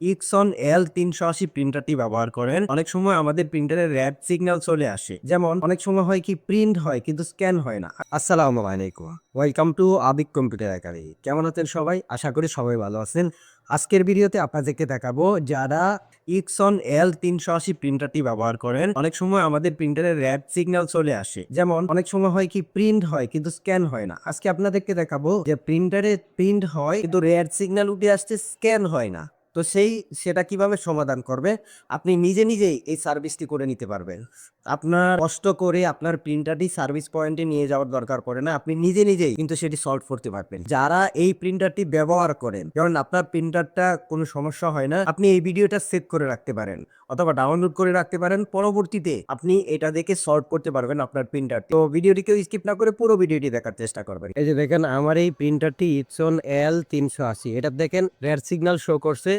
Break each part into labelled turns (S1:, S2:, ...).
S1: ইক্সন L380 প্রিন্টারটি ব্যবহার করেন, অনেক সময় আমাদের প্রিন্টারে রেড সিগন্যাল চলে আসে। যেমন অনেক সময় হয় কি প্রিন্ট হয় কিন্তু স্ক্যান হয় না। আসসালামু আলাইকুম, ওয়েলকাম টু আবিক কম্পিউটার একাডেমি। কেমন আছেন সবাই? আশা করি সবাই ভালো আছেন। আজকের ভিডিওতে আপনাদেরকে দেখাবো যারা ইক্সন L380 প্রিন্টারটি ব্যবহার করেন, অনেক সময় আমাদের প্রিন্টারে রেড সিগন্যাল চলে আসে। যেমন অনেক সময় হয় কি প্রিন্ট হয় কিন্তু স্ক্যান হয় না। আজকে আপনাদেরকে দেখাবো যে প্রিন্টারে প্রিন্ট হয় কিন্তু রেড সিগন্যাল উঠে আসছে, স্ক্যান হয় না। তো সেটা কিভাবে সমাধান করবে? আপনি নিজেই এই সার্ভিসটি করে নিতে পারবেন। আপনার কষ্ট করে আপনার প্রিন্টারটি সার্ভিস পয়েন্টে নিয়ে যাওয়ার দরকার পড়ে না। আপনি নিজেই কিন্তু সেটি সলভ করতে পারবেন। যারা এই প্রিন্টারটি ব্যবহার করেন, যেমন আপনার প্রিন্টারটা কোনো সমস্যা হয় না, আপনি এই ভিডিওটা সেভ করে রাখতে পারেন অথবা ডাউনলোড করে রাখতে পারেন। পরবর্তীতে আপনি এটা দেখে সলভ করতে পারবেন আপনার প্রিন্টার। তো ভিডিওটিকে স্কিপ না করে পুরো ভিডিওটি দেখার চেষ্টা করবেন। এই যে দেখেন আমার এই প্রিন্টারটি ইপসন L380, এটা দেখেন রেড সিগন্যাল শো করছে।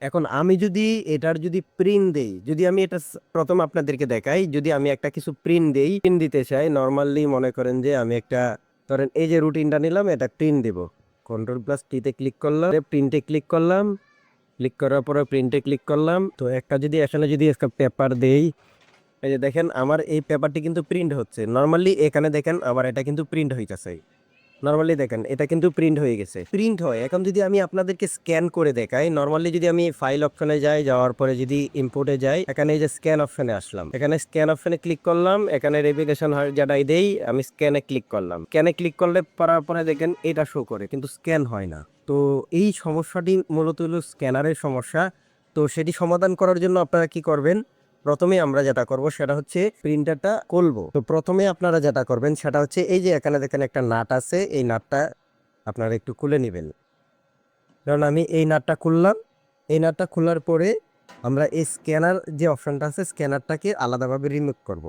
S1: এখন আমি যদি এটার যদি প্রিন্ট দেই, যদি আমি এটা প্রথম আপনাদেরকে দেখাই, যদি আমি একটা কিছু প্রিন্ট দেই, প্রিন্ট দিতে চাই, নর্মালি মনে করেন যে আমি একটা, ধরেন এই যে রুটিনটা নিলাম, এটা প্রিন্ট দিব। Ctrl+T-তে ক্লিক করলাম, প্রিন্টে ক্লিক করলাম, ক্লিক করার পরে প্রিন্টে ক্লিক করলাম। তো একটা যদি এখানে যদি একটা পেপার দেই, এই যে দেখেন আমার এই পেপারটি কিন্তু প্রিন্ট হচ্ছে। নর্মালি এখানে দেখেন আবার এটা কিন্তু প্রিন্ট হইতেছে। নরমালি দেখেন এটা কিন্তু প্রিন্ট হয়ে গেছে, প্রিন্ট হয়। এখন যদি আমি আপনাদেরকে স্ক্যান করে দেখাই, নরমালি যদি আমি ফাইল অপশনে যাই, যাওয়ার পরে যদি ইম্পোর্টে যাই, এখানে এই যে স্ক্যান অপশনে আসলাম, এখানে স্ক্যান অপশনে ক্লিক করলাম, এখানে রেভিগেশন হয় যেটাই দেই, আমি স্ক্যানে ক্লিক করলাম। স্ক্যানে ক্লিক করলে পারার পরে দেখেন এটা শো করে কিন্তু স্ক্যান হয় না। তো এই সমস্যাটি মূলত হলো স্ক্যানারের সমস্যা। তো সেটি সমাধান করার জন্য আপনারা কি করবেন? প্রথমে আমরা যেটা করব সেটা হচ্ছে প্রিন্টারটা খুলবো। তো প্রথমে আপনারা যেটা করবেন সেটা হচ্ছে এই যে এখানে দেখেন একটা নাট আছে, এই নাটটা আপনারা একটু খুলে নেবেন। কারণ আমি এই নাটটা খুললাম, এই নাটটা খোলার পরে আমরা এই স্ক্যানার যে অপশনটা আছে, স্ক্যানারটাকে আলাদাভাবে রিমুভ করব।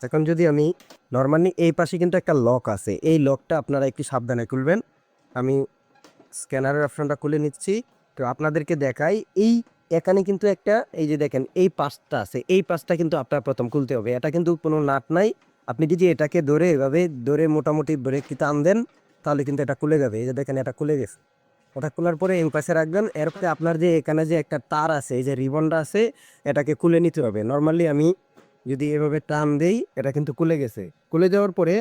S1: এখন যদি আমি নর্মালি এই পাশে কিন্তু একটা লক আছে, এই লকটা আপনারা একটু সাবধানে খুলবেন। আমি স্ক্যানারের অপশনটা খুলে নিচ্ছি। তো আপনাদেরকে দেখাই, এই এখানে কিন্তু একটা, এই যে দেখেন এই পাশটা আছে, এই পাশটা কিন্তু আপনার প্রথম খুলতে হবে। এটা কিন্তু কোনো নাট নাই। আপনি যদি এটাকে ধরে এভাবে ধরে মোটামুটি ব্রেক টান দেন, তাহলে কিন্তু এটা খুলে যাবে। এই যে দেখেন এটা খুলে গেছে। ওটা খোলার পরে এই পাশে রাখবেন। এরপরে আপনার যে এখানে যে একটা তার আছে, এই যে রিবনটা আছে, এটাকে খুলে নিতে হবে। নর্মালি আমি যদি এভাবে টান দেই, এটা কিন্তু খুলে গেছে। খুলে যাওয়ার পরে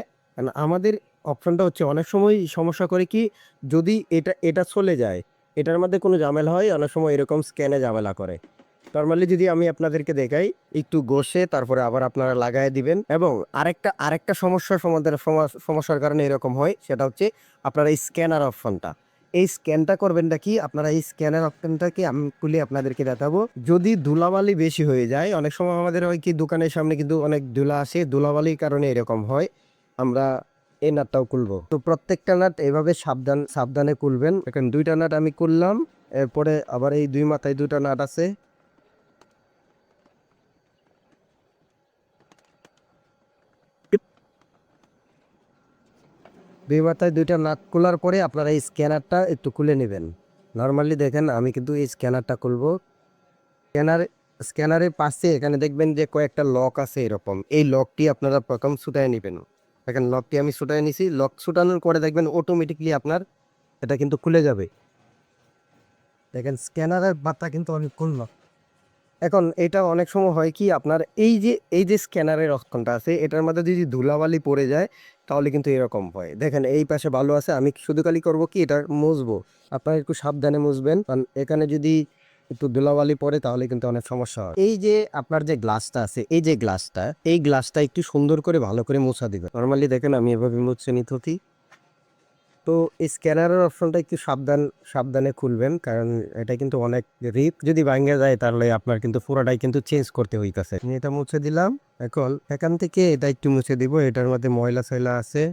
S1: আমাদের অপশনটা হচ্ছে অনেক সময় সমস্যা করে কি, যদি এটা এটা চলে যায়, এটার মধ্যে কোনো ঝামেলা হয়, অনেক সময় এরকম স্ক্যানে ঝামেলা করে। নরমালি যদি আমি আপনাদেরকে দেখাই, একটু ঘষে তারপরে আবার আপনারা লাগায় দিবেন। এবং আরেকটা সমস্যার সমাধান, সমস্যার কারণে এরকম হয়, সেটা হচ্ছে আপনার এই স্ক্যানার অপশনটা। এই স্ক্যানটা করবেনটা কি, আপনারা এই স্ক্যানার অপশনটাকে আমি খুলে আপনাদেরকে দেখাবো। যদি ধুলাবালি বেশি হয়ে যায়, অনেক সময় আমাদের হয় কি দোকানের সামনে কিন্তু অনেক ধুলা আসে, ধুলাবালির কারণে এরকম হয়। আমরা এই নাটটাও খুলবো। তো প্রত্যেকটা নাট এভাবে সাবধানে খুলবেন। এখন দুইটা নাট আমি খুললাম, এরপরে আবার এই দুই মাথায় দুটা নাট আছে, দুই মাথায় দুইটা নাট খোলার পরে আপনারা এই স্ক্যানারটা একটু খুলে নেবেন। নর্মালি দেখেন আমি কিন্তু এই স্ক্যানারটা খুলবো। স্ক্যানার স্ক্যানারের পাশে এখানে দেখবেন যে কয়েকটা লক আছে এরকম, এই লকটি আপনারা প্রথম ছুটায় নেবেন। দেখেন লকটি আমি ছুটায় নিছি, লক ছুটানোর পরে দেখবেন অটোমেটিকলি আপনার এটা কিন্তু খুলে যাবে। দেখেন স্ক্যানারের বাটটা কিন্তু অনেক খুলল। এখন এটা অনেক সময় হয় কি, আপনার এই যে স্ক্যানারের অপশনটা আছে, এটার মধ্যে যদি ধুলাবালি পড়ে যায়, তাহলে কিন্তু এরকম হয়। দেখেন এই পাশে ভালো আছে, আমি শুধু খালি করবো কি এটা মুছবো। আপনারা একটু সাবধানে মুছবেন, কারণ এখানে যদি একটু ধুলাবালি পড়ে তাহলে কিন্তু অনেক সমস্যা হয়। এই যে আপনার যে গ্লাসটা আছে, এই যে গ্লাসটা, এই গ্লাসটা একটু সুন্দর করে ভালো করে মোছা দিবেন। নর্মালি দেখেন আমি এভাবে মুছে নিতেছি। তো এই স্ক্যানারের অপশনটা একটু সাবধানে খুলবেন, কারণ এটা কিন্তু অনেক রিস্ক। যদি ভাঙে যায় তাহলে আপনার কিন্তু পুরোটাই কিন্তু চেঞ্জ করতে হইতাছে। আমি এটা মুছে দিলাম। এখন এখান থেকে এটা একটু মুছে দিব, এটার মধ্যে ময়লা সয়লা আছে।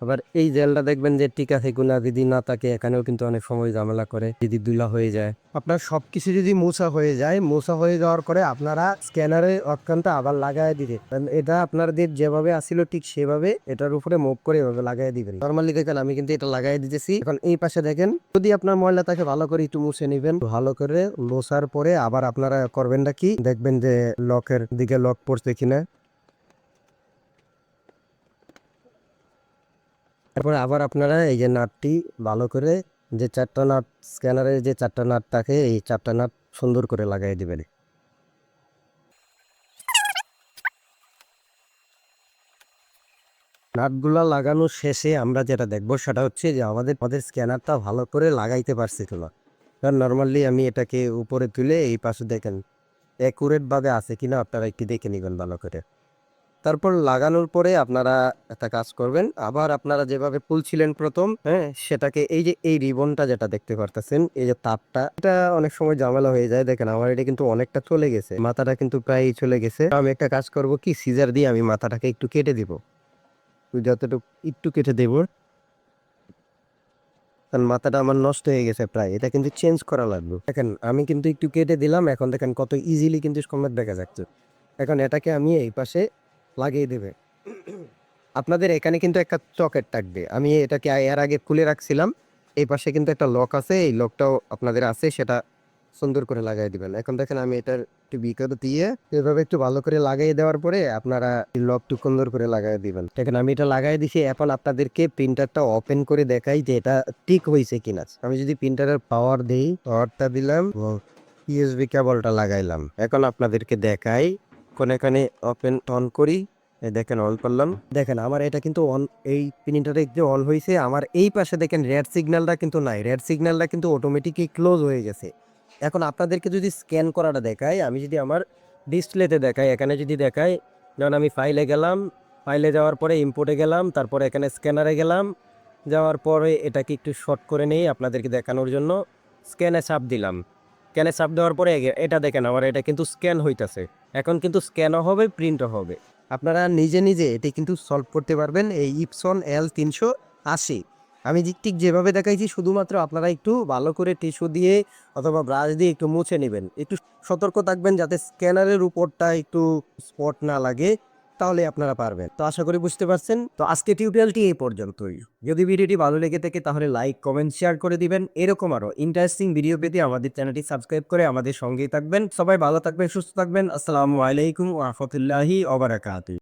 S1: আবার এই জেলটা দেখবেন যে ঠিক আছে কিনা, যদি না থাকে এখানেও কিন্তু অনেক সময় ঝামেলা করে, যদি দুলা হয়ে যায়। আপনার সবকিছু যদি মোছা হয়ে যায়, মোছা হয়ে যাওয়ার পরে আপনারা স্ক্যানারে অক্ষানটা আবার লাগাই দিবে। এটা আপনাদের যেভাবে আসিল ঠিক সেভাবে এটার উপরে মুভ করে এভাবে লাগাই দিবেন। নর্মালি দেখেন আমি কিন্তু এটা লাগাই দিতেছি। এখন এই পাশে দেখেন, যদি আপনার ময়লা থাকে ভালো করে একটু মুছে নিবেন। ভালো করে মোছার পরে আবার আপনারা করবেনটা কি, দেখবেন যে লকের দিকে লক পড়ছে কিনা। তারপরে আবার আপনারা এই যে নাটটি ভালো করে, যে 4টা নাট, স্ক্যানারের যে 4টা নাট থাকে এই 4টা নাট সুন্দর করে লাগাই দিবেন। নাটগুলা লাগানো শেষে আমরা যেটা দেখবো সেটা হচ্ছে যে আমাদের স্ক্যানারটা ভালো করে লাগাইতে পারছি কিনা। কারণ নর্মালি আমি এটাকে উপরে তুলে এই পাশে দেখেন অ্যাকুরেট ভাবে আছে কিনা আপনারা একটু দেখে নেবেন ভালো করে। তারপর লাগানোর পরে আপনারা একটা কাজ করবেন, আবার আপনারা যেভাবে খুলছিলেন প্রথম, হ্যাঁ, সেটাকে এই যে এই রিবনটা যেটা দেখতে পারতেছেন, এই যে তারটা, এটা অনেক সময় ঝামেলা হয়ে যায়। দেখেন আমার এটা কিন্তু অনেকটা চলে গেছে, মাথাটা কিন্তু প্রায় চলে গেছে। আমি একটা কাজ করব কি, সিজার দিয়ে আমি মাথাটাকে একটু কেটে দিব, যতটুকু একটু কেটে দেব, কারণ মাথাটা আমার নষ্ট হয়ে গেছে প্রায়, এটা কিন্তু চেঞ্জ করা লাগবে। দেখেন আমি কিন্তু একটু কেটে দিলাম, এখন দেখেন কত ইজিলি কিন্তু সমেত দেখা যাচ্ছে। এখন এটাকে আমি এই পাশে লাগিয়ে দেবে। আপনাদের এখানে কিন্তু একটা চকেট থাকবে, আমি এটাকে এর আগে খুলে রাখছিলাম। এই পাশে কিন্তু একটা লক আছে, এই লকটাও আপনাদের আছে, সেটা সুন্দর করে লাগাই দিবেন। এখন দেখেন আমি এটার একটু বিকট দিয়ে এভাবে একটু ভালো করে লাগিয়ে দেওয়ার পরে আপনারা লকটু সুন্দর করে লাগাই দিবেন। দেখেন আমি এটা লাগাই দিছি, এখন আপনাদেরকে প্রিন্টারটা ওপেন করে দেখাই যে এটা ঠিক হয়েছে কিনা। আমি যদি প্রিন্টারের পাওয়ার দেই, পাওয়ারটা দিলাম, ইউএসবি কেবলটা লাগাইলাম, এখন আপনাদেরকে দেখাই কোন এখানে ওপেন অন করি। এই দেখেন অন করলাম, দেখেন আমার এটা কিন্তু অন, এই প্রিন্টারে যে অন হয়েছে। আমার এই পাশে দেখেন রেড সিগন্যালটা কিন্তু নাই, রেড সিগন্যালটা কিন্তু অটোমেটিকই ক্লোজ হয়ে গেছে। এখন আপনাদেরকে যদি স্ক্যান করাটা দেখাই, আমি যদি আমার ডিসপ্লেতে দেখাই, এখানে যদি দেখাই, যেমন আমি ফাইলে গেলাম, ফাইলে যাওয়ার পরে ইম্পোর্টে গেলাম, তারপরে এখানে স্ক্যানারে গেলাম, যাওয়ার পরে এটাকে একটু শর্ট করে নেই আপনাদেরকে দেখানোর জন্য, স্ক্যানে চাপ দিলাম। স্ক্যানে চাপ দেওয়ার পরে এটা দেখেন আমার এটা কিন্তু স্ক্যান হইতাছে। এখন কিন্তু স্ক্যানও হবে, প্রিন্টও হবে। আপনারা নিজে নিজে এটি কিন্তু সলভ করতে পারবেন এই ইপসন L380। আমি ঠিক যেভাবে দেখাইছি, শুধুমাত্র আপনারা একটু ভালো করে টিস্যু দিয়ে অথবা ব্রাশ দিয়ে একটু মুছে নেবেন। একটু সতর্ক থাকবেন যাতে স্ক্যানারের উপরটা একটু স্পট না লাগে, তাহলে আপনারা পারবেন। তো আশা করি বুঝতে পারছেন। তো আজকে টিউটোরিয়ালটি এই পর্যন্তই। যদি ভিডিওটি ভালো লেগে থাকে তাহলে লাইক, কমেন্ট, শেয়ার করে দিবেন। এরকম আরো ইন্টারেস্টিং ভিডিও পেতে আমাদের চ্যানেলটি সাবস্ক্রাইব করে আমাদের সঙ্গেই থাকবেন। সবাই ভালো থাকবেন, সুস্থ থাকবেন। আসসালামু আলাইকুম ওয়া রাহমাতুল্লাহি ওয়া বারাকাতুহু।